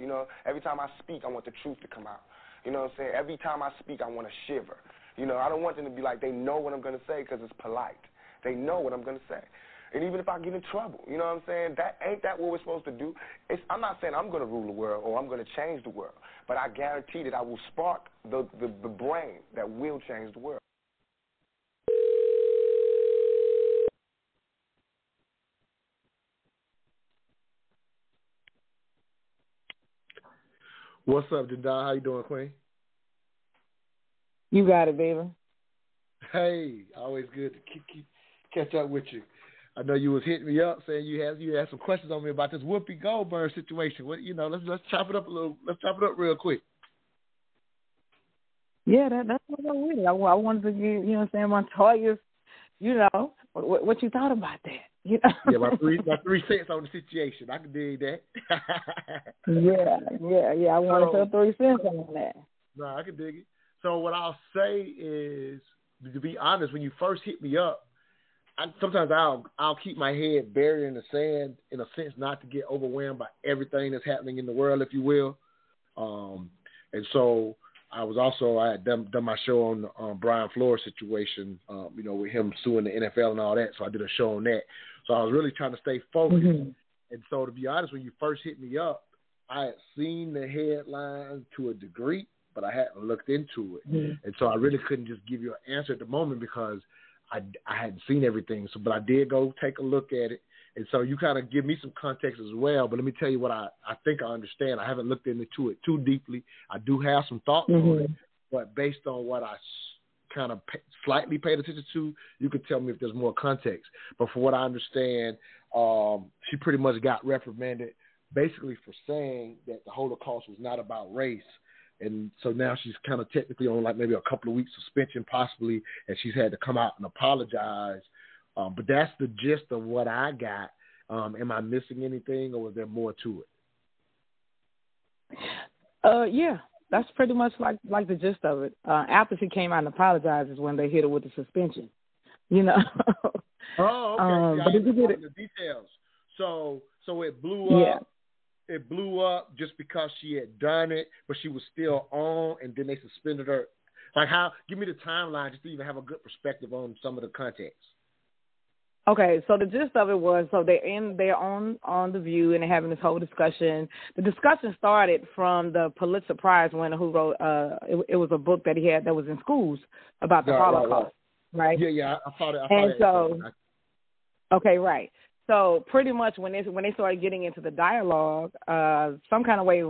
You know, every time I speak, I want the truth to come out. You know what I'm saying? Every time I speak, I want to shiver. You know, I don't want them to be like, they know what I'm going to say because it's polite. They know what I'm going to say. And even if I get in trouble, you know what I'm saying? Ain't that what we're supposed to do? I'm not saying I'm going to rule the world or I'm going to change the world, but I guarantee that I will spark the brain that will change the world. What's up, JENDAYI? How you doing, Queen? You got it, baby. Hey, always good to catch up with you. I know you was hitting me up saying you had some questions on me about this Whoopi Goldberg situation. What, let's chop it up a little. Let's chop it up real quick. Yeah, that's what I wanted. I wanted to get, you know what I'm saying, Montoya's, what you thought about that. You know? Yeah, my 3 cents on the situation. I can dig that. yeah. I wanted to 3 cents on that. No, I can dig it. So what I'll say is, to be honest, when you first hit me up, sometimes I'll keep my head buried in the sand, in a sense, not to get overwhelmed by everything that's happening in the world, if you will. And so I had done my show on Brian Flores' situation, with him suing the NFL and all that. So I did a show on that. So I was really trying to stay focused. Mm-hmm. And so to be honest, when you first hit me up, I had seen the headlines to a degree, but I hadn't looked into it. Mm-hmm. And so I really couldn't just give you an answer at the moment because I hadn't seen everything. So, but I did go take a look at it. And so you kind of give me some context as well. But let me tell you what I think I understand. I haven't looked into it too deeply. I do have some thoughts on it. But based on what I kind of slightly paid attention to, you can tell me if there's more context. But for what I understand, she pretty much got reprimanded basically for saying that the Holocaust was not about race. And so now she's kind of technically on like maybe a couple of weeks suspension possibly, and she's had to come out and apologize. But that's the gist of what I got. Am I missing anything, or is there more to it? Yeah, that's pretty much like the gist of it. After she came out and apologized is when they hit her with the suspension. Oh, okay. But did you get the details? So it blew up. Yeah. It blew up just because she had done it, but she was still on, and then they suspended her. Like how? Give me the timeline just to even have a good perspective on some of the context. Okay, so the gist of it was, so they're on The View, and they're having this whole discussion. The discussion started from the Pulitzer Prize winner who wrote, it was a book that he had that was in schools about the Holocaust, right? Yeah, I thought it. Okay, right. So pretty much when they started getting into the dialogue, some kind of way,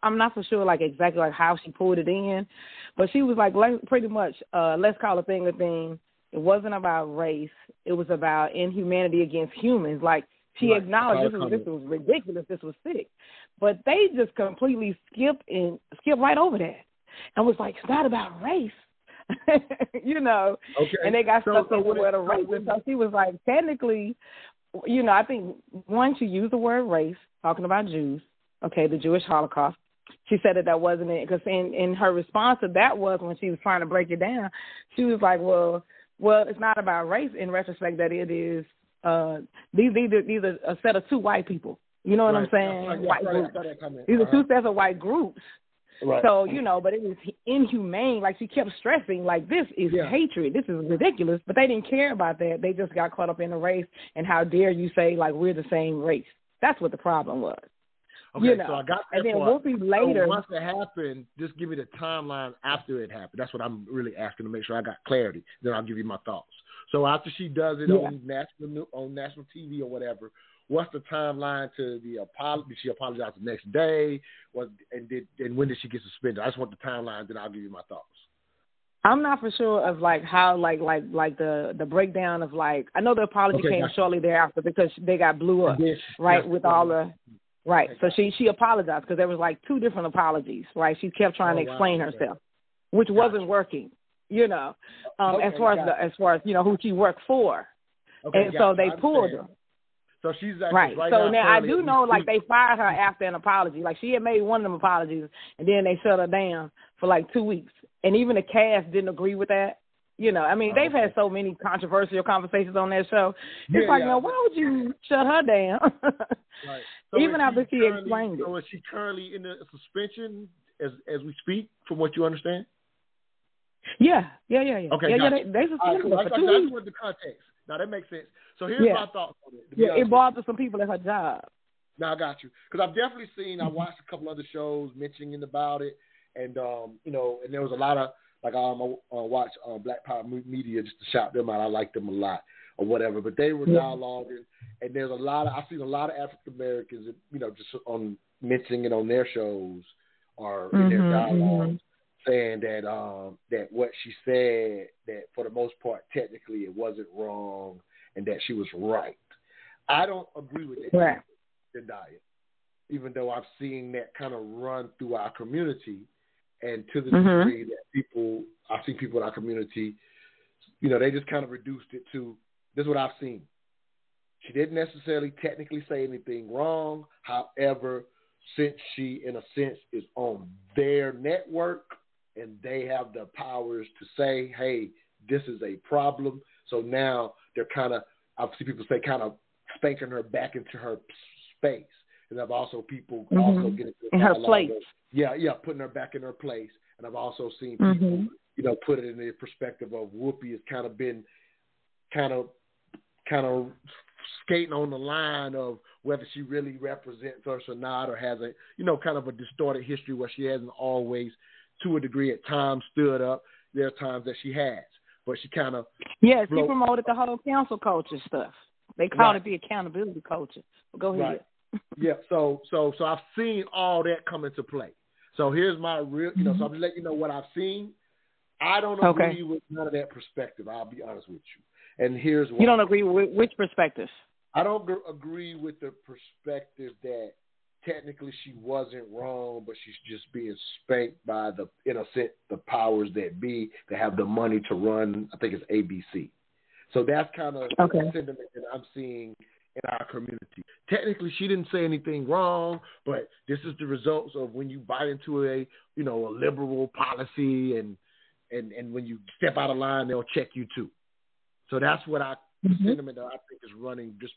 I'm not so sure like exactly like how she pulled it in, but she was like, pretty much, let's call a thing a thing. It wasn't about race. It was about inhumanity against humans. Like she acknowledged this was ridiculous. This was sick, but they just completely skipped right over that and was like, it's not about race. Okay. And they got stuck into where the race. And so she was like, technically, I think once you use the word race, talking about Jews, okay, the Jewish Holocaust, she said that wasn't it. Because in her response to that was when she was trying to break it down, she was like, well, it's not about race in retrospect, that it is, these are a set of two white people. You know what I'm saying? White groups. These are two sets of white groups. Right. So, but it was inhumane. Like she kept stressing, like, this is hatred. This is ridiculous. But they didn't care about that. They just got caught up in the race. And how dare you say, like, we're the same race. That's what the problem was. Okay, so I got that. And then Whoopi later. So once it happened, just give me the timeline after it happened. That's what I'm really asking to make sure I got clarity. Then I'll give you my thoughts. So after she does it on national TV or whatever, what's the timeline to the apology? Did she apologize the next day? And when did she get suspended? I just want the timeline, then I'll give you my thoughts. I'm not for sure of like how like the breakdown of like, I know the apology came shortly thereafter because they got blew up, with all the So she apologized because there was like two different apologies, right? She kept trying to explain herself, which wasn't working, as far as who she worked for. Okay, and so they pulled her. So she's right. So now I do know, like, they fired her after an apology. Like, she had made one of them apologies, and then they shut her down for like 2 weeks. And even the cast didn't agree with that. You know, I mean, they've had so many controversial conversations on that show. It's like, no, why would you shut her down? Right. So even after she explained it. So is she currently in the suspension as we speak, from what you understand? Yeah. Okay, yeah, gotcha. they suspended her for 2 I weeks. just wanted the context. Now, that makes sense. So here's my thoughts on it. Yeah, it bothered some people at her job. Now, I got you. Because I've definitely seen, I watched a couple other shows mentioning about it, and, you know, and there was a lot of, like, I watched Black Power Media just to shout them out. I like them a lot or whatever. But they were dialoguing, and there's I've seen a lot of African Americans, you know, just on mentioning it on their shows or in their dialogues, saying that that what she said, that for the most part, technically it wasn't wrong and that she was right. I don't agree with that. Right. JENDAYI, even though I've seen that kind of run through our community, and to the degree that I've seen people in our community, you know, they just kind of reduced it to, this is what I've seen. She didn't necessarily technically say anything wrong. However, since she, in a sense, is on their network and they have the powers to say, hey, this is a problem. So now they're kind of, I've seen people say, kind of spanking her back into her space. And I've also people also getting in her place. Putting her back in her place. And I've also seen people, you know, put it in the perspective of Whoopi has kind of been kind of skating on the line of whether she really represents us or not, or has a, you know, kind of a distorted history where she hasn't always, to a degree at times, stood up. There are times that she has, but she kind of she promoted the whole council culture stuff. They called it the accountability culture. Go ahead. Right. Yeah. So I've seen all that come into play. So here's my real, you know, so I'm letting you know what I've seen. I don't agree with none of that perspective. I'll be honest with you. And here's why. You don't agree with which perspective? I don't agree with the perspective that technically she wasn't wrong, but she's just being spanked by the, in a sense, the powers that be that have the money to run, I think it's ABC. So that's kind of the sentiment that I'm seeing in our community. Technically, she didn't say anything wrong, but this is the results of when you buy into a, you know, a liberal policy, and when you step out of line, they'll check you too. So that's what the sentiment that I think is running, just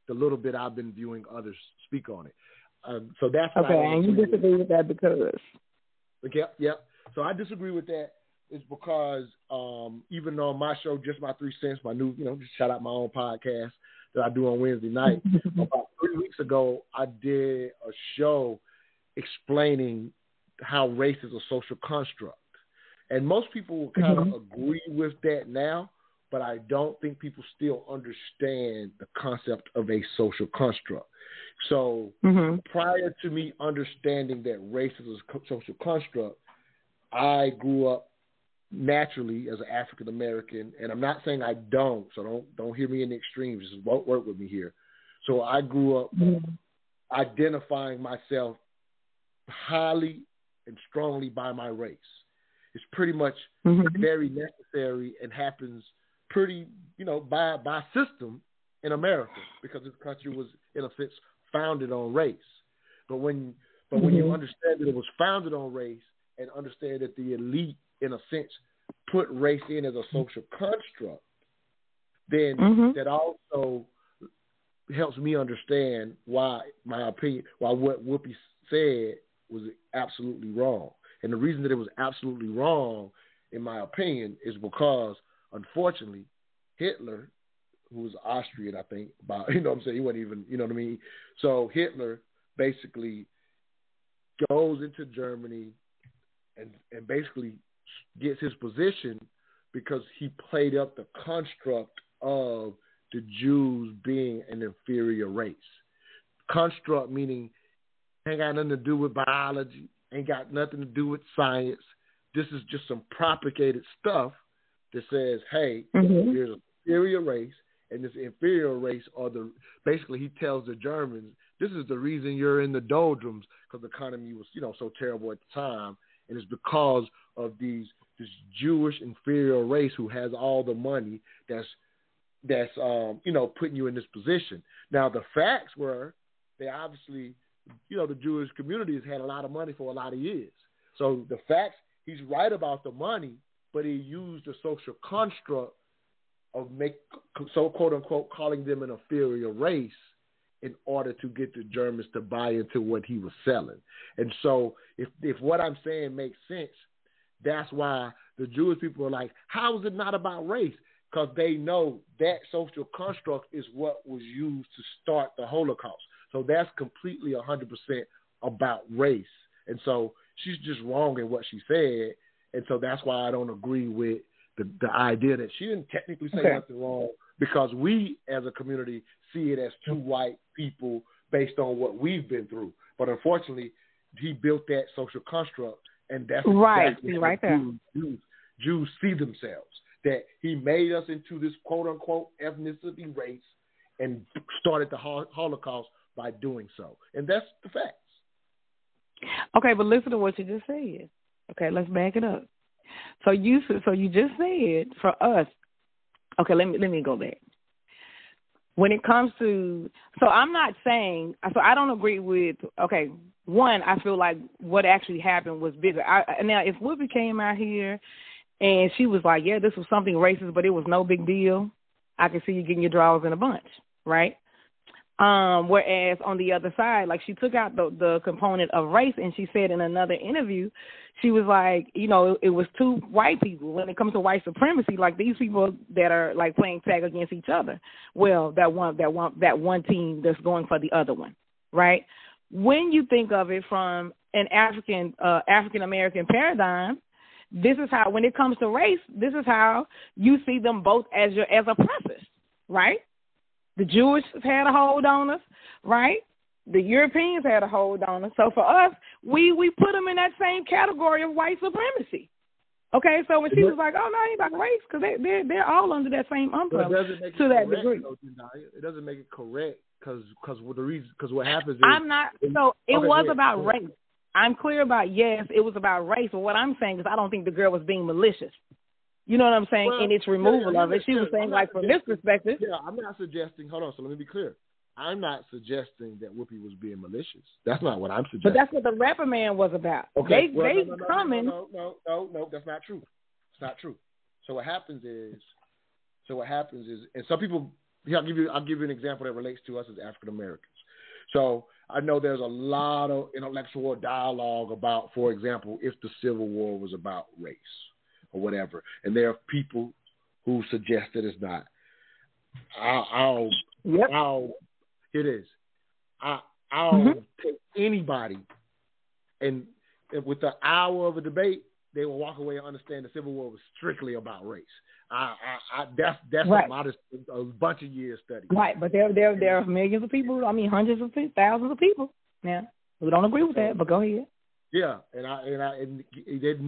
the little bit I've been viewing others speak on it. So that's and you disagree with that because? Yep. So I disagree with that. It's because even though my show, Just My 3 Cents, my new, you know, just shout out my own podcast that I do on Wednesday night. About 3 weeks ago, I did a show explaining how race is a social construct. And most people will kind of agree with that now, but I don't think people still understand the concept of a social construct. So prior to me understanding that race is a social construct, I grew up naturally as an African American, and I'm not saying I don't, so don't hear me in the extremes. Just won't work with me here. So I grew up identifying myself highly and strongly by my race. It's pretty much very necessary and happens pretty, you know, by system in America, because this country was, in a sense, founded on race. But when you understand that it was founded on race, and understand that the elite, in a sense, put race in as a social construct, then that also helps me understand why what Whoopi said was absolutely wrong. And the reason that it was absolutely wrong, in my opinion, is because, unfortunately, Hitler, who was Austrian, I think, you know what I'm saying, he wasn't even, you know what I mean? So Hitler basically goes into Germany and basically gets his position because he played up the construct of the Jews being an inferior race. Construct meaning ain't got nothing to do with biology, ain't got nothing to do with science. This is just some propagated stuff that says, hey, here's an inferior race, and this inferior race basically he tells the Germans, this is the reason you're in the doldrums, because the economy was, you know, so terrible at the time. And it's because of this Jewish inferior race who has all the money that's you know, putting you in this position. Now, the facts were, they obviously, you know, the Jewish community has had a lot of money for a lot of years. So the facts, he's right about the money, but he used the social construct of quote unquote calling them an inferior race in order to get the Germans to buy into what he was selling. And so if what I'm saying makes sense, that's why the Jewish people are like, how is it not about race? Because they know that social construct is what was used to start the Holocaust. So that's completely 100% about race. And so she's just wrong in what she said. And so that's why I don't agree with the idea that she didn't technically say nothing wrong, because we as a community see it as two white people based on what we've been through. But unfortunately, he built that social construct, and that's exactly right there. Jews see themselves, that he made us into this quote-unquote ethnicity race and started the Holocaust by doing so. And that's the facts. Okay, but listen to what you just said. Okay, let's back it up. So you just said for us, okay, let me go back. When it comes to, so I'm not saying, so I don't agree with, okay, one, I feel like what actually happened was bigger. Now, if Whoopi came out here and she was like, yeah, this was something racist, but it was no big deal, I can see you getting your drawers in a bunch, right? Whereas on the other side, like she took out the component of race, and she said in another interview, she was like, you know, it was two white people. When it comes to white supremacy, like these people that are like playing tag against each other. Well, that one team that's going for the other one, right? When you think of it from an African American paradigm, this is how, when it comes to race, this is how you see them both as oppressors, right? The Jewish had a hold on us, right? The Europeans had a hold on us. So for us, we put them in that same category of white supremacy. Okay, so when she was like, "Oh no, it ain't about race," because they're all under that same umbrella to that degree. It doesn't make it correct because what happens is I'm not. So it was about race. I'm clear about yes, it was about race. But what I'm saying is I don't think the girl was being malicious. You know what I'm saying? In its removal of it, she was saying, like, from this perspective. Yeah, I'm not suggesting. Hold on, so let me be clear. I'm not suggesting that Whoopi was being malicious. That's not what I'm suggesting. But that's what the reprimand was about. Okay. No, that's not true. It's not true. So what happens is, and some people, I'll give you an example that relates to us as African Americans. So I know there's a lot of intellectual dialogue about, for example, if the Civil War was about race or whatever, and there are people who suggest that it's not. I'll take anybody, and with the hour of a debate, they will walk away and understand the Civil War was strictly about race. That's right. a bunch of years study. Right, but there are millions of people. I mean, hundreds of thousands of people. Now we don't agree with that, but go ahead. Yeah, and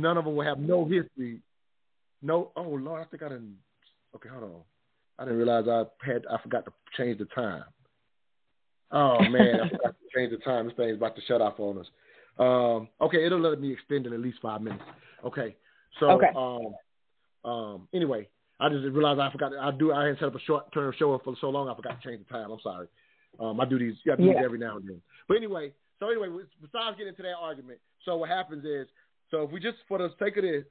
none of them will have no history. No, oh Lord, I think I didn't. Okay, hold on. I didn't realize I forgot to change the time. Oh man, I forgot to change the time. This thing's about to shut off on us. Okay, it'll let me extend it at least 5 minutes. Okay, so anyway, I just realized I forgot. I had set up a short-term show for so long I forgot to change the time. I'm sorry. I do these every now and then. But anyway, besides getting into that argument, so what happens is, so if we just, for the sake of this,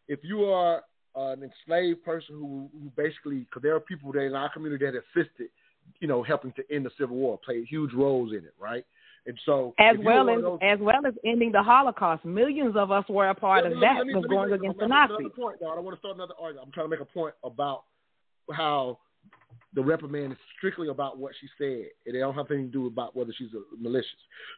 if you are an enslaved person who basically, because there are people that in our community that assisted, helping to end the Civil War, played huge roles in it, right? And so, as well as ending the Holocaust, millions of us were a part of that. Was going against the Nazis. I don't want to start another argument. I'm trying to make a point about how the reprimand is strictly about what she said. It don't have anything to do about whether she's malicious.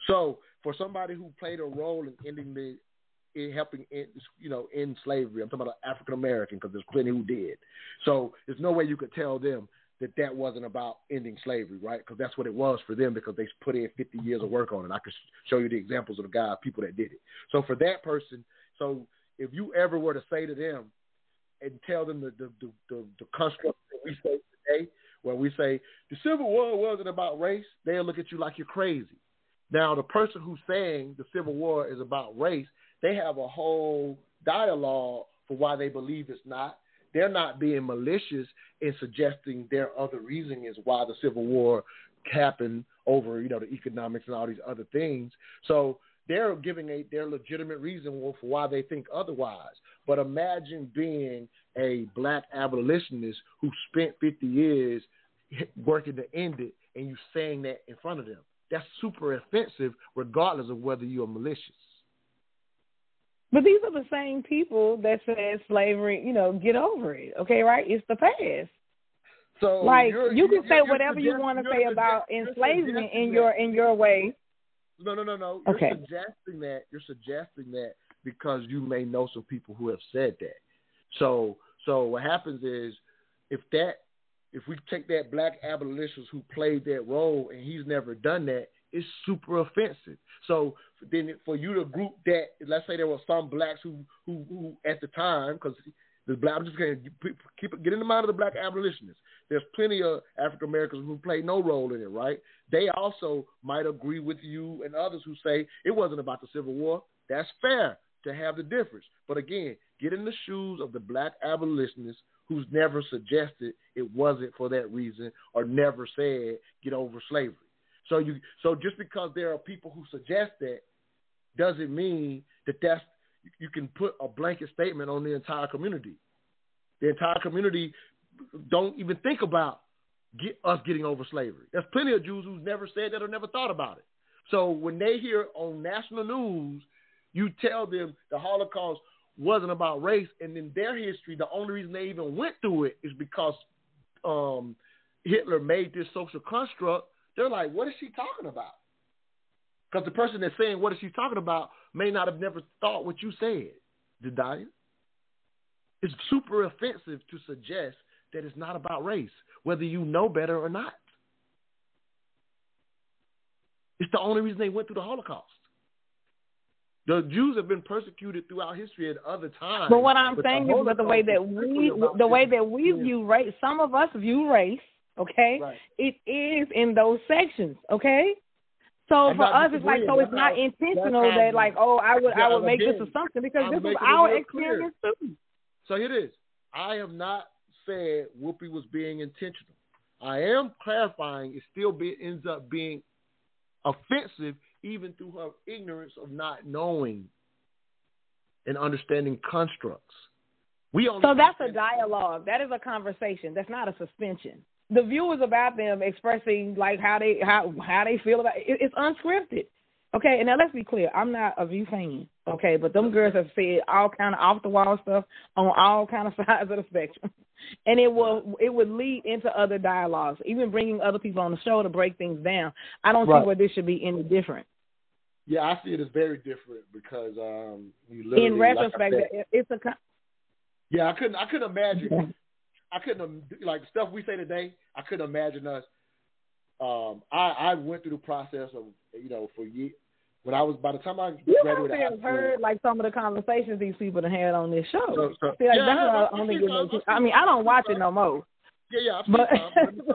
So, for somebody who played a role in helping end slavery, I'm talking about African American, because there's plenty who did. So there's no way you could tell them that wasn't about ending slavery, right? Because that's what it was for them, because they put in 50 years of work on it. I could show you the examples of the people that did it. So for that person, so if you ever were to say to them and tell them the construct that we say today, where we say the Civil War wasn't about race, they'll look at you like you're crazy. Now, the person who's saying the Civil War is about race, they have a whole dialogue for why they believe it's not. They're not being malicious in suggesting their other reason is why the Civil War happened over, the economics and all these other things. So they're giving their legitimate reason for why they think otherwise. But imagine being a black abolitionist who spent 50 years working to end it, and you saying that in front of them. That's super offensive, regardless of whether you're malicious. But these are the same people that said slavery, get over it. Okay, right? It's the past. So like you can say whatever you want to say about enslavement in your way. No. Okay. You're suggesting that because you may know some people who have said that. So what happens is if we take that black abolitionist who played that role and he's never done that, it's super offensive. So then for you to group that, let's say there were some blacks who at the time, because I'm just going to get in the mind of the black abolitionists. There's plenty of African Americans who play no role in it, right? They also might agree with you and others who say it wasn't about the Civil War. That's fair to have the difference. But again, get in the shoes of the black abolitionists who's never suggested it wasn't for that reason or never said get over slavery. So just because there are people who suggest that doesn't mean that's you can put a blanket statement on the entire community. The entire community don't even think about us getting over slavery. There's plenty of Jews who's never said that or never thought about it. So when they hear on national news, you tell them the Holocaust wasn't about race, and in their history, the only reason they even went through it is because Hitler made this social construct. They're like, what is she talking about? Because the person that's saying what is she talking about may not have never thought what you said, JENDAYI. It's super offensive to suggest that it's not about race, whether you know better or not. It's the only reason they went through the Holocaust. The Jews have been persecuted throughout history at other times. But what I'm saying is that the way that we view race, some of us view race, okay, right. It is in those sections, okay? So for us, it's like, so it's not intentional that like, I would make this assumption because this is our experience too. So it is. I have not said Whoopi was being intentional. I am clarifying it still ends up being offensive even through her ignorance of not knowing and understanding constructs. So that's a dialogue. That is a conversation. That's not a suspension. The view is about them expressing like how they feel about it. It's unscripted. Okay, and now let's be clear. I'm not a View fan, okay, but them girls have said all kind of off-the-wall stuff on all kind of sides of the spectrum. And it would lead into other dialogues, even bringing other people on the show to break things down. I don't see where this should be any different. Yeah, I see it as very different because in retrospect, like it's a. Yeah, I couldn't imagine. I couldn't like the stuff we say today. I couldn't imagine us. I went through the process of for years. When I was by the time I graduated, you heard like some of the conversations these people have had on this show. I mean, I don't watch it no more. Yeah. But some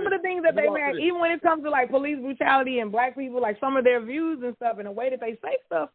of the things that they made, even when it comes to like police brutality and black people, like some of their views and stuff and the way that they say stuff,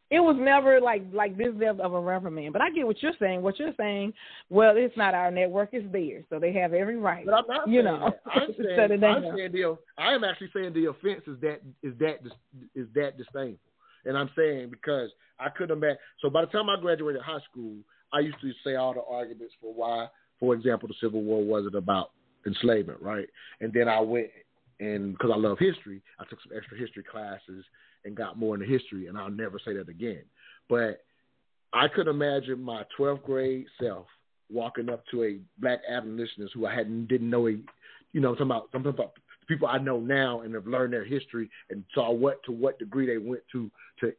it was never like this depth of a reprimand. But I get what you're saying. What you're saying, well, it's not our network, it's theirs, so they have every right. But I'm not saying that. I am actually saying the offense is that disdainful, and I'm saying because I couldn't imagine. So by the time I graduated high school, I used to say all the arguments for why, for example, the Civil War wasn't about enslavement, right? And then I went and because I love history, I took some extra history classes and got more into history, and I'll never say that again. But I could imagine my 12th grade self walking up to a black abolitionist who I didn't know. I'm talking about people I know now and have learned their history and saw to what degree they went to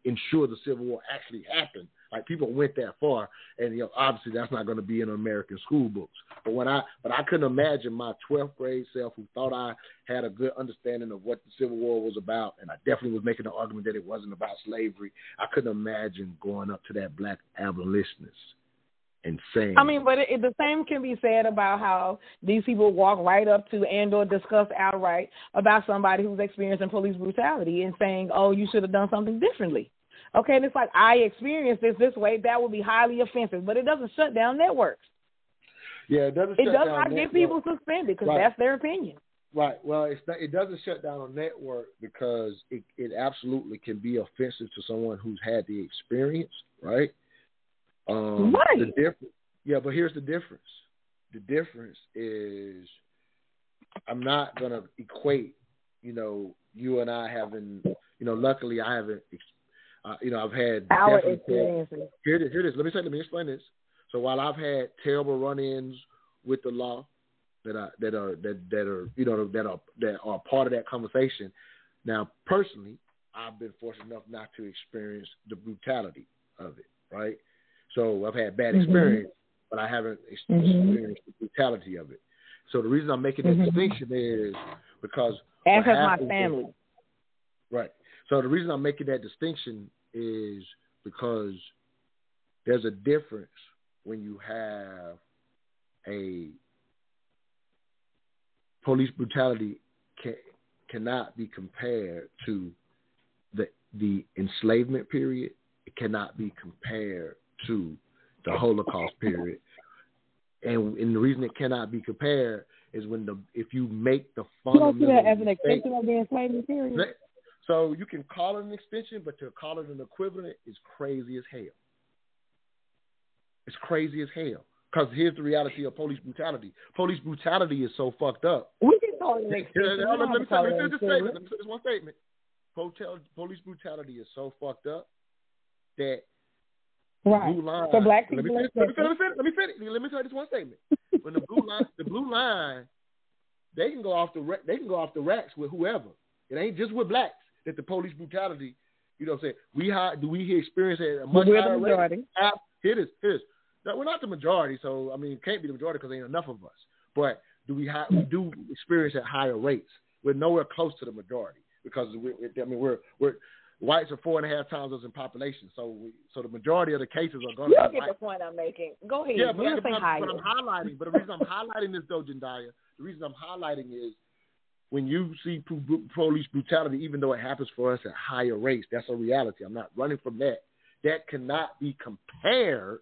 ensure the Civil War actually happened. Like people went that far, and obviously that's not going to be in American school books. But I couldn't imagine my 12th grade self who thought I had a good understanding of what the Civil War was about, and I definitely was making the argument that it wasn't about slavery. I couldn't imagine going up to that black abolitionist and saying. I mean, but the same can be said about how these people walk right up to and/or discuss outright about somebody who's experiencing police brutality and saying, "Oh, you should have done something differently." Okay, and it's like, I experienced this way. That would be highly offensive, but it doesn't shut down networks. Yeah, it doesn't. It does not get people suspended because that's their opinion. Right. Well, it doesn't shut down a network because it absolutely can be offensive to someone who's had the experience, right? Right. The difference. Yeah, but here's the difference. The difference is I'm not gonna equate, you and I having, luckily I haven't, I've had our experiences. Here it is. Let me explain this. So while I've had terrible run-ins with the law, that are part of that conversation. Now, personally, I've been fortunate enough not to experience the brutality of it, right? So I've had bad experience, but I haven't experienced the brutality of it. So the reason I'm making that distinction is because and because my family. Right. So the reason I'm making that distinction is because there's a difference when you have a police brutality cannot be compared to the enslavement period. It cannot be compared to the Holocaust period. And the reason it cannot be compared is if you make the fundamental You don't see that as an extension of the enslavement period? So you can call it an extension, but to call it an equivalent is crazy as hell. It's crazy as hell. Because here's the reality of police brutality. Police brutality is so fucked up. We can call it an extension. Let me say this one statement. Police brutality is so fucked up that blue line. For black people, let me finish. Let me tell you this one statement. When the blue line, they can go off the racks with whoever. It ain't just with blacks that the police brutality. You know what I'm saying? Do we experience it at a much higher rate? Here it is. Now, we're not the majority, so it can't be the majority because there ain't enough of us. But we do experience at higher rates. We're nowhere close to the majority because we're whites are 4.5 times us in population. So the majority of the cases are going to be white. You get the point I'm making. Go ahead. Yeah, but I'm highlighting. But the reason I'm highlighting this, though, Jendaya, the reason I'm highlighting is when you see police brutality, even though it happens for us at higher rates, that's a reality. I'm not running from that. That cannot be compared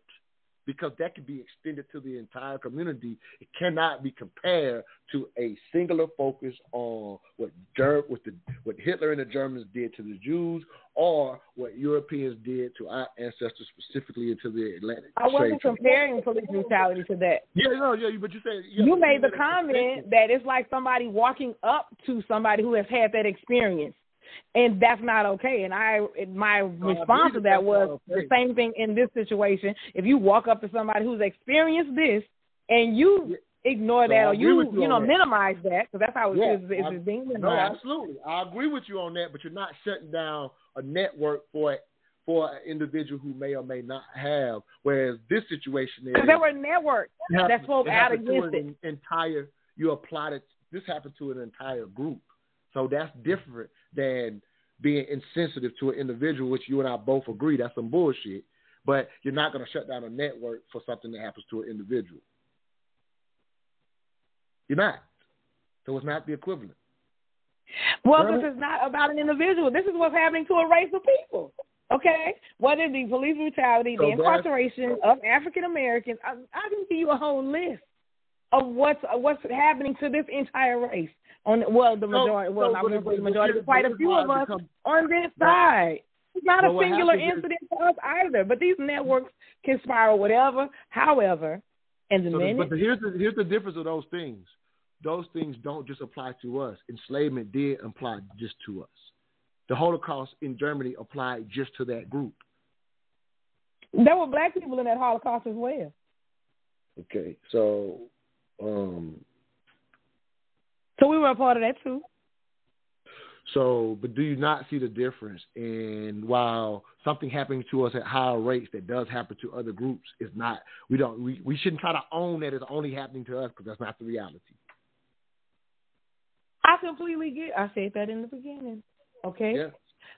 because that can be extended to the entire community. It cannot be compared to a singular focus on what Hitler and the Germans did to the Jews or what Europeans did to our ancestors, specifically into the Atlantic. I wasn't comparing police brutality to that. But you said... You made the comment that it's like somebody walking up to somebody who has had that experience. And that's not okay. And my response to that was the same thing in this situation. If you walk up to somebody who's experienced this and you ignore that or you minimize that, because that's how it is being minimized. No, absolutely. I agree with you on that, but you're not shutting down a network for an individual who may or may not have, whereas this situation is... There were networks that spoke out against it. You applied it. This happened to an entire group. So that's different than being insensitive to an individual, which you and I both agree that's some bullshit. But you're not going to shut down a network for something that happens to an individual. You're not. So it's not the equivalent. Well, this is not about an individual. This is what's happening to a race of people. Okay? Whether it be police brutality, the incarceration of African Americans, I can give you a whole list of what's happening to this entire race. The majority, but quite a few of us on this side. It's not a singular incident for us either. But these networks can spiral however, and the minute. But here's the difference of those things. Those things don't just apply to us. Enslavement did apply just to us. The Holocaust in Germany applied just to that group. There were black people in that Holocaust as well. Okay, so. So we were a part of that too. So, but do you not see the difference in while something happening to us at higher rates that does happen to other groups is not, we shouldn't try to own that it's only happening to us because that's not the reality. I completely get. I said that in the beginning. Okay. Yeah.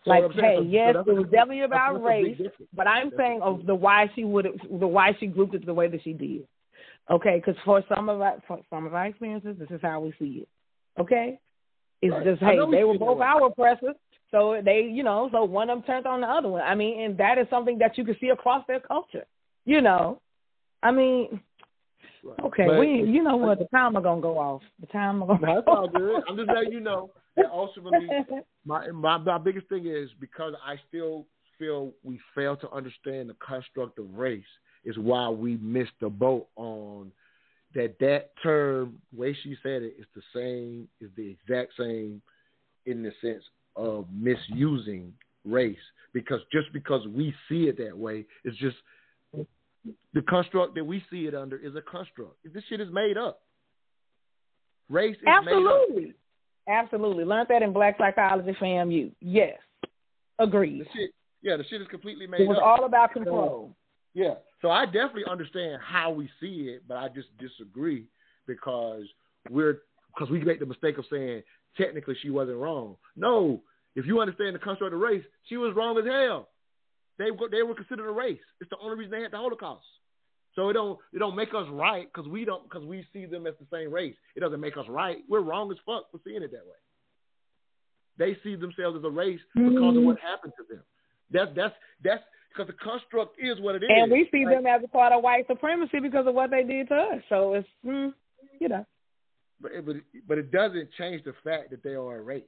So yes, it was definitely about race, but I'm saying of why she grouped it the way that she did. Okay, because for some of our experiences, this is how we see it. Okay, it's just they were both our oppressors, so so one of them turned on the other one. And that is something that you can see across their culture. Right. Okay, but, you know what? The timer gonna go off. The timer gonna. No, it's all good. I'm just letting you know that ultimately, my biggest thing is because I still feel we fail to understand the construct of race is why we missed the boat on that term. The way she said it is the exact same in the sense of misusing race, because we see it that way, it's just the construct that we see it under is a construct. This shit is made up. Race is Absolutely. made up. Absolutely. Learned that in Black Psychology FAMU. Yes. Agreed. The shit is completely made up. It was all about control. Yeah. So I definitely understand how we see it, but I just disagree because we make the mistake of saying technically she wasn't wrong. No. If you understand the construct of race, she was wrong as hell. They were considered a race. It's the only reason they had the Holocaust. So it don't make us right because we see them as the same race. It doesn't make us right. We're wrong as fuck for seeing it that way. They see themselves as a race because of what happened to them. That's because the construct is what it is. And we see them as a part of white supremacy because of what they did to us. So it's you know. But it doesn't change the fact that they are a race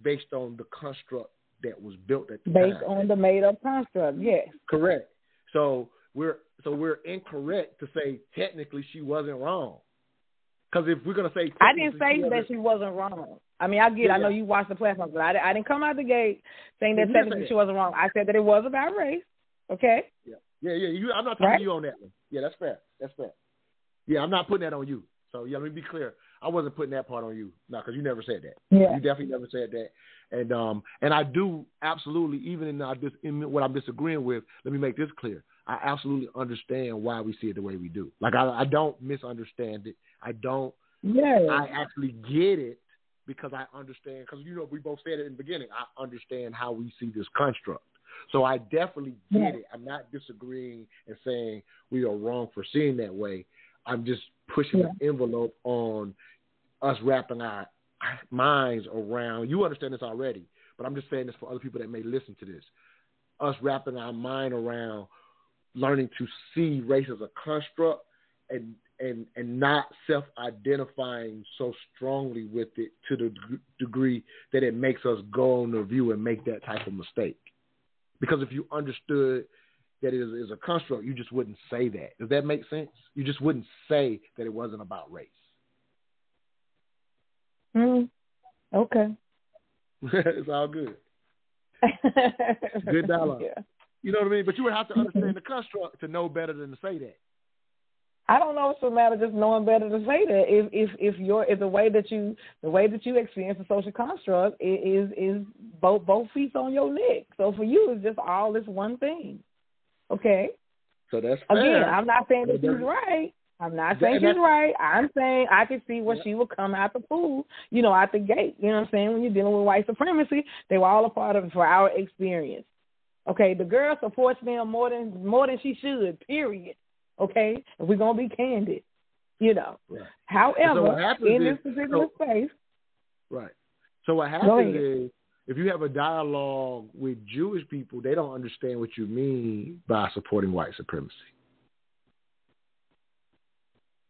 based on the construct that was built at the time. Based on the made up construct, yes. Correct. So we're incorrect to say technically she wasn't wrong. Because if we're gonna say I didn't say that she wasn't wrong. I mean, I know you watched the platform, but I didn't come out the gate saying that technically she wasn't wrong. I said that it was about race. Okay. Yeah. I'm not talking to you on that one. Yeah, that's fair. Yeah, I'm not putting that on you. So yeah, let me be clear. I wasn't putting that part on you. No, because you never said that. Yeah. You definitely never said that. And I do absolutely, even in what I'm disagreeing with, let me make this clear. I absolutely understand why we see it the way we do. Like I don't misunderstand it. I don't. Yeah. I actually get it because I understand. Because we both said it in the beginning. I understand how we see this construct. So I definitely get it. I'm not disagreeing and saying we are wrong for seeing that way. I'm just pushing an envelope on us wrapping our minds around. You understand this already, but I'm just saying this for other people that may listen to this. Us wrapping our mind around learning to see race as a construct and not self-identifying so strongly with it to the degree that it makes us go on the view and make that type of mistake. Because if you understood that it is a construct, you just wouldn't say that. Does that make sense? You just wouldn't say that it wasn't about race. Okay. It's all good. Good dialogue. Yeah. You know what I mean? But you would have to understand the construct to know better than to say that. I don't know if it's a matter of just knowing better to say that. If the way that you experience the social construct is both feet on your neck. So for you, it's just all this one thing. Okay. So that's fair. Again, I'm not saying that she's right. I'm not saying she's right. I'm saying I can see where she would come out the pool, out the gate. You know what I'm saying? When you're dealing with white supremacy, they were all a part of it for our experience. Okay, the girl supports them more than she should, period. Okay? If we're going to be candid, Right. However, so in this particular space. Right. So what happens is, if you have a dialogue with Jewish people, they don't understand what you mean by supporting white supremacy.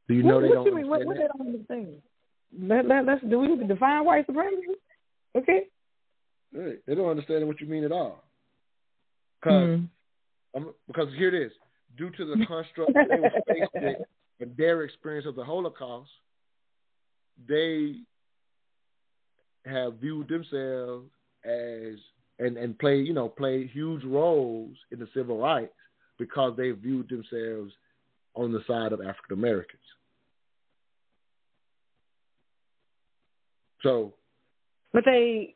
Do you know they don't understand what they don't understand? Let's do we need to define white supremacy? Okay. Right. They don't understand what you mean at all. Because here it is. Due to the construct that they were faced with and their experience of the Holocaust, they have viewed themselves as and played huge roles in the civil rights because they viewed themselves on the side of African Americans. So, but they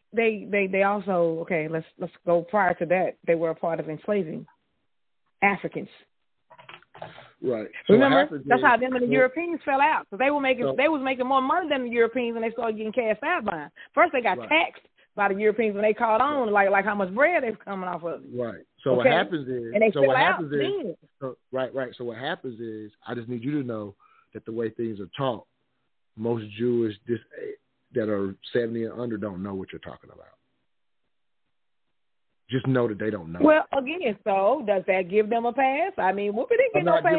also let's go prior to that. They were a part of enslaving Africans. Right. So remember, that's how them and the Europeans fell out. So they was making more money than the Europeans, and they started getting cast out by them. First, they got taxed by the Europeans when they caught on, like how much bread they was coming off of it. Right. So what happens is, and they fell out then. Right. So what happens is, I just need you to know that the way things are taught, most Jewish that are 70 and under don't know what you're talking about. Just know that they don't know. Well, again, so does that give them a pass? I mean, Whoopi didn't get no pass.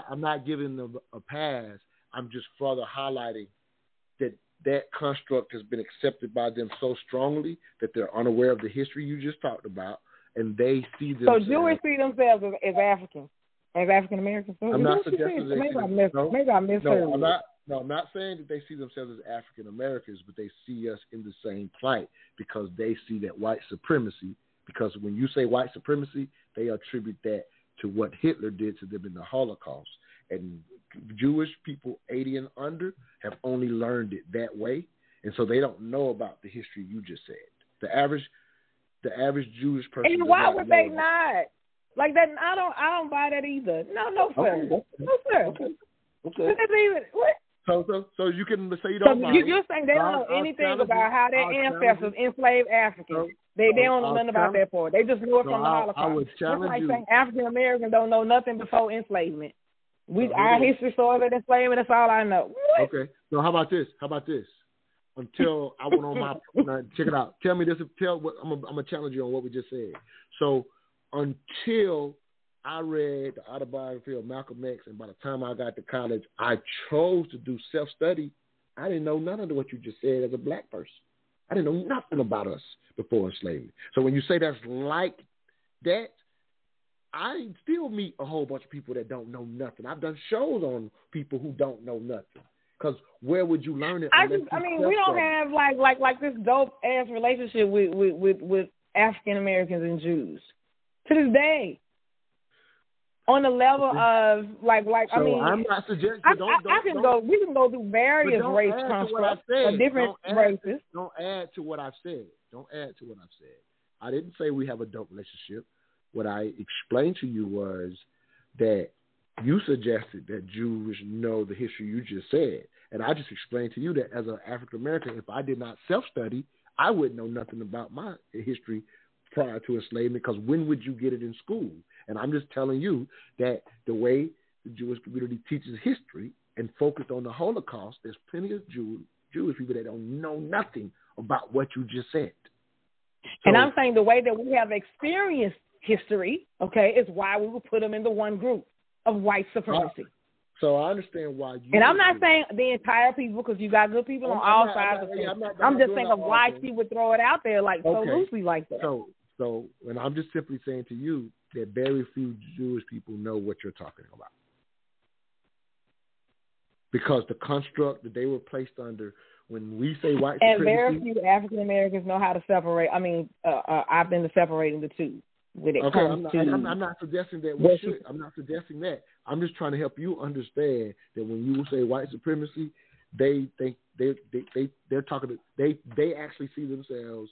I'm not giving them a pass. I'm just further highlighting that construct has been accepted by them so strongly that they're unaware of the history you just talked about, and they see themselves. So Jewish see themselves as African, as African Americans. I'm not suggesting maybe I misheard. I'm not saying that they see themselves as African Americans, but they see us in the same plight because they see that white supremacy. Because when you say white supremacy, they attribute that to what Hitler did to them in the Holocaust. And Jewish people 80 and under have only learned it that way, and so they don't know about the history you just said. The average Jewish person. And why would they not? Like that? I don't buy that either. No, sir. Okay. No, sir. Okay. What? So you can say you don't. You're saying they don't know anything about how their ancestors enslaved Africans. They don't know nothing about that part. They just knew it from the Holocaust. That's like saying African Americans don't know nothing before enslavement. Our history started at enslavement. That's all I know. What? Okay. So how about this? Until I went on my check it out. Tell me this. I'm gonna challenge you on what we just said. So until I read the autobiography of Malcolm X, and by the time I got to college, I chose to do self-study. I didn't know none of what you just said as a black person. I didn't know nothing about us before enslavement. So when you say that's like that, I still meet a whole bunch of people that don't know nothing. I've done shows on people who don't know nothing. Because where would you learn it? We don't have like this dope ass relationship with African Americans and Jews to this day. On the level of I'm not suggesting. We can go through various race constructs or different races. Don't add to what I've said. I didn't say we have a dope relationship. What I explained to you was that you suggested that Jews know the history you just said. And I just explained to you that as an African American, if I did not self-study, I wouldn't know nothing about my history prior to enslavement, because when would you get it in school? And I'm just telling you that the way the Jewish community teaches history and focused on the Holocaust, there's plenty of Jewish people that don't know nothing about what you just said. And I'm saying the way that we have experienced history, is why we would put them in the one group of white supremacy. So I understand why you... And I'm not saying the entire people, because you got good people on all sides of things. I'm just saying of why she would throw it out there so loosely like that. So, and I'm just simply saying to you that very few Jewish people know what you're talking about. Because the construct that they were placed under, when we say white supremacy... And very few African Americans know how to separate. I've been separating the two. I'm not suggesting that we should. I'm not suggesting that. I'm just trying to help you understand that when you say white supremacy, they actually see themselves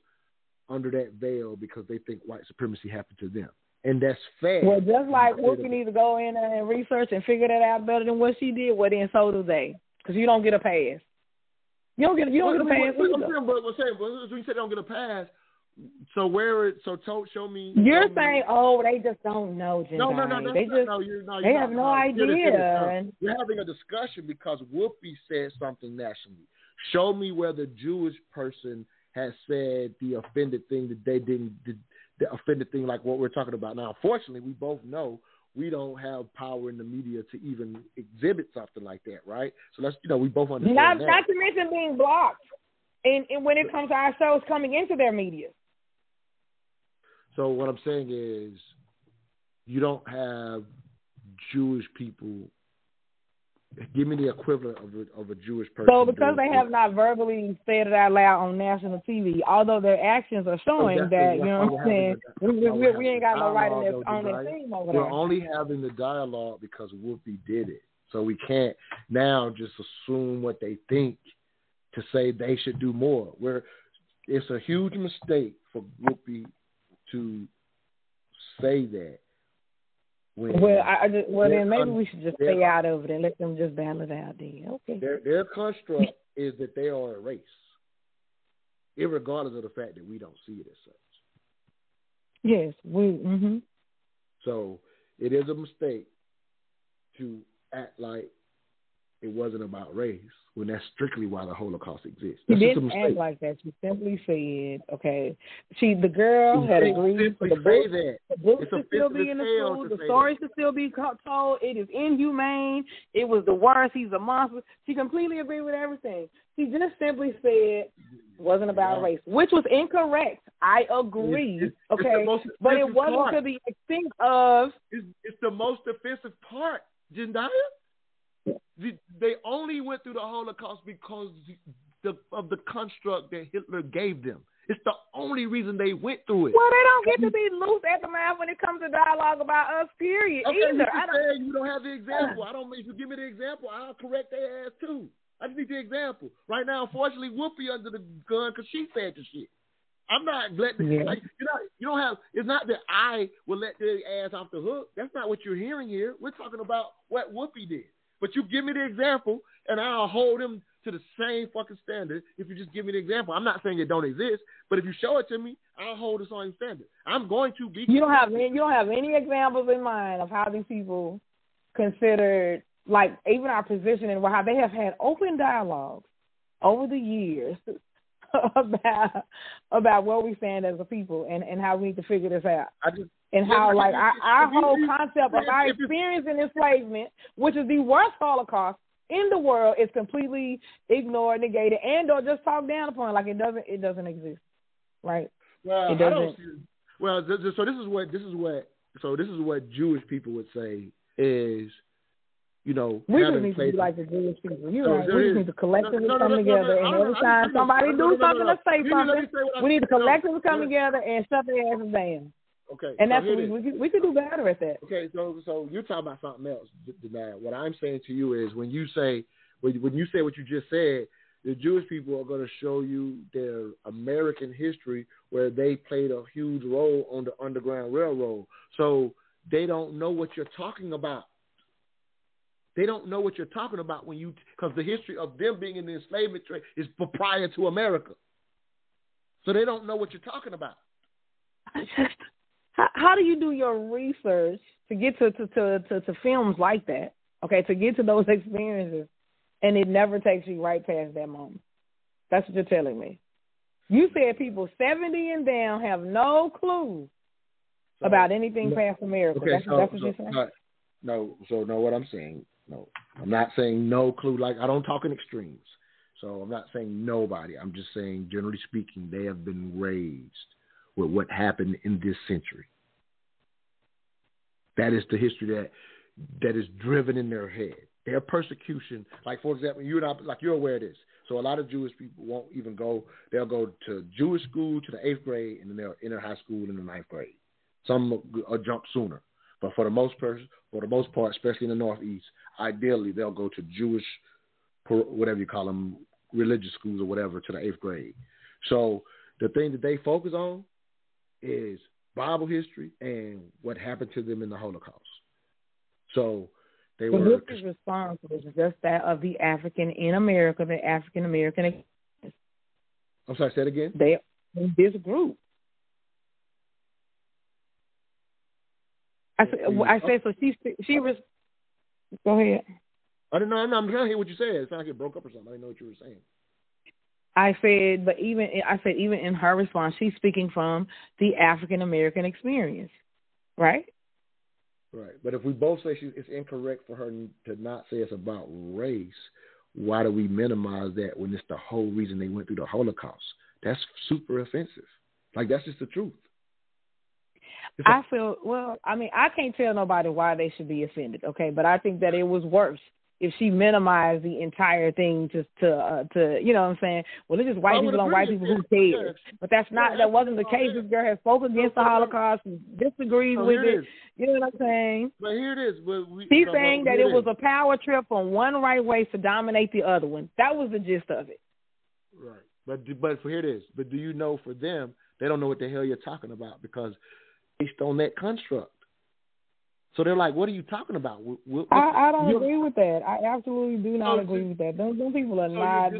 under that veil because they think white supremacy happened to them, and that's fair. Well, just like Whoopi needs to go in and research and figure that out better than what she did. Well, then so do they, because you don't get a pass. You don't get a pass. When you say they don't get a pass. So show me. You're saying, they just don't know, JENDAYI. They have no idea. You're having a discussion because Whoopi said something nationally. Show me where the Jewish person has said the offended thing that they didn't, the offended thing like what we're talking about now. Unfortunately, we both know we don't have power in the media to even exhibit something like that, right? So we both understand that. Not to mention being blocked, and when it comes to our shows coming into their media. So what I'm saying is you don't have Jewish people. Give me the equivalent of a Jewish person. So because they have not verbally said it out loud on national TV, although their actions are showing that, you know what I'm saying, we ain't got no right on their team over there. We're only having the dialogue because Whoopi did it. So we can't now just assume what they think to say they should do more. It's a huge mistake for Whoopi to say that. Then maybe we should just stay out of it and let them just battle it out then. Okay. Their construct is that they are a race, irregardless of the fact that we don't see it as such. Yes, So it is a mistake to act like it wasn't about race, when that's strictly why the Holocaust exists. She That's just a didn't mistake. act like that. She simply said, okay, the girl had agreed for the book to still be in the school, the story should still be told, it is inhumane, it was the worst, he's a monster. She completely agreed with everything. She just simply said it wasn't about race, which was incorrect. I agree, okay, but it wasn't to the extent of... It's the most offensive part, Jendaya. They only went through the Holocaust because of the construct that Hitler gave them. It's the only reason they went through it. Well, they don't get to be loose at the mouth when it comes to dialogue about us, period. Okay, either. You don't have the example. If you give me the example, I'll correct their ass too. I just need the example. Right now, unfortunately, Whoopi under the gun because she said the shit. I'm not letting you don't have. It's not that I will let their ass off the hook. That's not what you're hearing here. We're talking about what Whoopi did. But you give me the example, and I'll hold them to the same fucking standard if you just give me the example. I'm not saying it don't exist, but if you show it to me, I'll hold the same standard. I'm going to be. You don't have any examples in mind of how these people considered, like, even our position and how they have had open dialogues over the years about where we stand as a people and how we need to figure this out. How, like, our whole concept of our experience in enslavement, which is the worst Holocaust in the world, is completely ignored, negated, and or just talked down upon, like it doesn't exist, right? Well, it doesn't. So this is what Jewish people would say is, we just need to be like the Jewish people. We just need to collectively come together, and every time somebody do something or say something, we need to collectively come together and shut their asses down. Okay, and that's we could do better at that. Okay, so you're talking about something else. What I'm saying to you is when you say what you just said, the Jewish people are going to show you their American history where they played a huge role on the Underground Railroad. So they don't know what you're talking about. They don't know what you're talking about because the history of them being in the enslavement trade is prior to America. So they don't know what you're talking about. How do you do your research to get to films like that? Okay, to get to those experiences, and it never takes you right past that moment. That's what you're telling me. You said people 70 and down have no clue about anything past America. Okay, that's what you're saying? What I'm saying, no, I'm not saying no clue. Like, I don't talk in extremes. So I'm not saying nobody. I'm just saying, generally speaking, they have been raised with what happened in this century. That is the history that is driven in their head. Their persecution, like, for example, you're aware of this. So a lot of Jewish people won't even go. They'll go to Jewish school to the 8th grade, and then they'll enter high school in the 9th grade. Some will jump sooner. But for the most part, especially in the Northeast, ideally they'll go to Jewish, whatever you call them, religious schools or whatever, to the 8th grade. So the thing that they focus on is Bible history and what happened to them in the Holocaust. So they were. This is response was just that of the African in America, the African American. I'm sorry, say it again. They in this group. I said so. She was. Go ahead. I didn't know. I'm trying to hear what you said. It sounded like it broke up or something. I didn't know what you were saying. I said even in her response, she's speaking from the African American experience, right? Right. But if we both say it's incorrect for her to not say it's about race, why do we minimize that when it's the whole reason they went through the Holocaust? That's super offensive. Like, that's just the truth. I can't tell nobody why they should be offended, okay? But I think that it was worse if she minimized the entire thing to you know what I'm saying? Well, it's just white people on white people, who cares? But that wasn't the case. This girl has spoken against the Holocaust and disagrees with it. You know what I'm saying? But here it is. She's saying that it was a power trip on one right way to dominate the other one. That was the gist of it. Right. But here it is. But do you know, for them, they don't know what the hell you're talking about because based on that construct. So they're like, what are you talking about? I don't agree with that. I absolutely do not agree with that. Those people are not.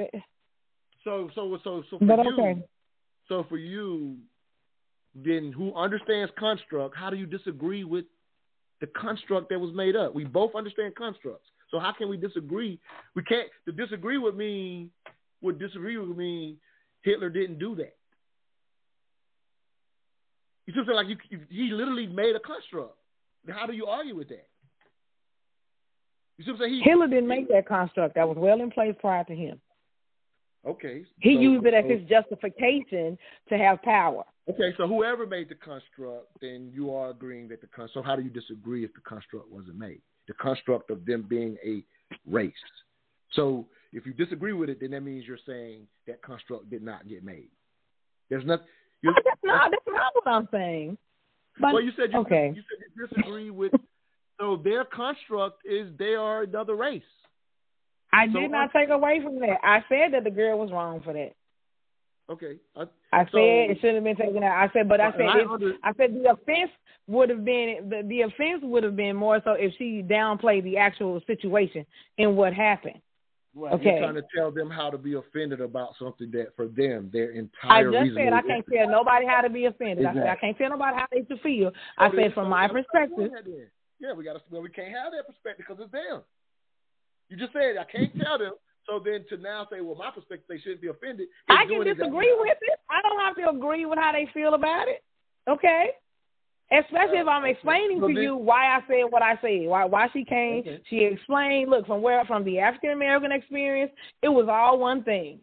So for you, then, who understands construct, how do you disagree with the construct that was made up? We both understand constructs. So how can we disagree? We can't. To disagree would mean Hitler didn't do that. You feel like he literally made a construct. How do you argue with that? You see what I'm saying? Hitler didn't make that construct. That was well in place prior to him. Okay. He used it as his justification to have power. Okay, so whoever made the construct, then you are agreeing that the construct. So how do you disagree if the construct wasn't made? The construct of them being a race. So if you disagree with it, then that means you're saying that construct did not get made. There's nothing. That's not what I'm saying. But, well, you said you disagree with. So their construct is they are another race. I did not take away from that. I said that the girl was wrong for that. Okay. I said it shouldn't have been taken out. I said the offense would have been the offense would have been more so if she downplayed the actual situation and what happened. Right. Okay. You're trying to tell them how to be offended about something that for them their entire reason. I just said I can't tell nobody how to be offended. Exactly. I said I can't tell nobody how they should feel. I said from my perspective. Yeah, we can't have that perspective because it's them. You just said I can't tell them. So then to now say, well, my perspective, they shouldn't be offended. I can disagree with it. I don't have to agree with how they feel about it. Okay? Especially if I'm explaining to you why I said what I said, why she came. Okay. She explained, look, from the African-American experience, it was all one thing.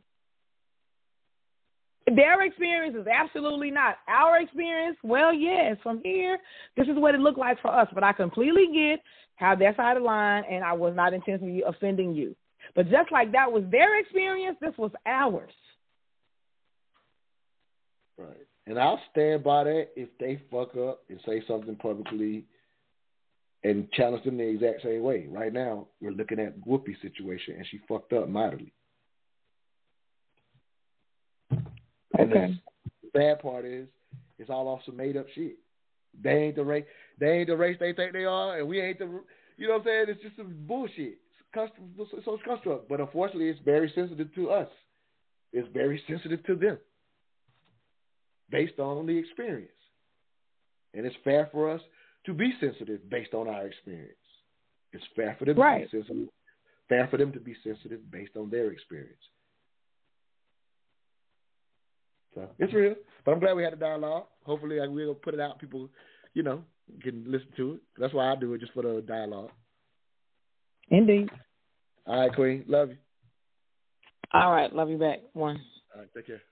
Their experience is absolutely not. Our experience, well, yes, from here, this is what it looked like for us. But I completely get how that's out of line, and I was not intentionally offending you. But just like that was their experience, this was ours. Right. And I'll stand by that if they fuck up and say something publicly and challenge them the exact same way. Right now, we're looking at Whoopi's situation, and she fucked up mightily. And the bad part is, it's all off some made up shit. They ain't the race they think they are, and we ain't the. You know what I'm saying? It's just some bullshit. It's construct, but unfortunately, it's very sensitive to us. It's very sensitive to them, based on the experience, and it's fair for us to be sensitive based on our experience. It's fair for them to be sensitive. Fair for them to be sensitive based on their experience. So it's real, but I'm glad we had a dialogue. Hopefully, we'll put it out. People, can listen to it. That's why I do it, just for the dialogue. Indeed. All right, Queen. Love you. All right. Love you back. One. All right. Take care.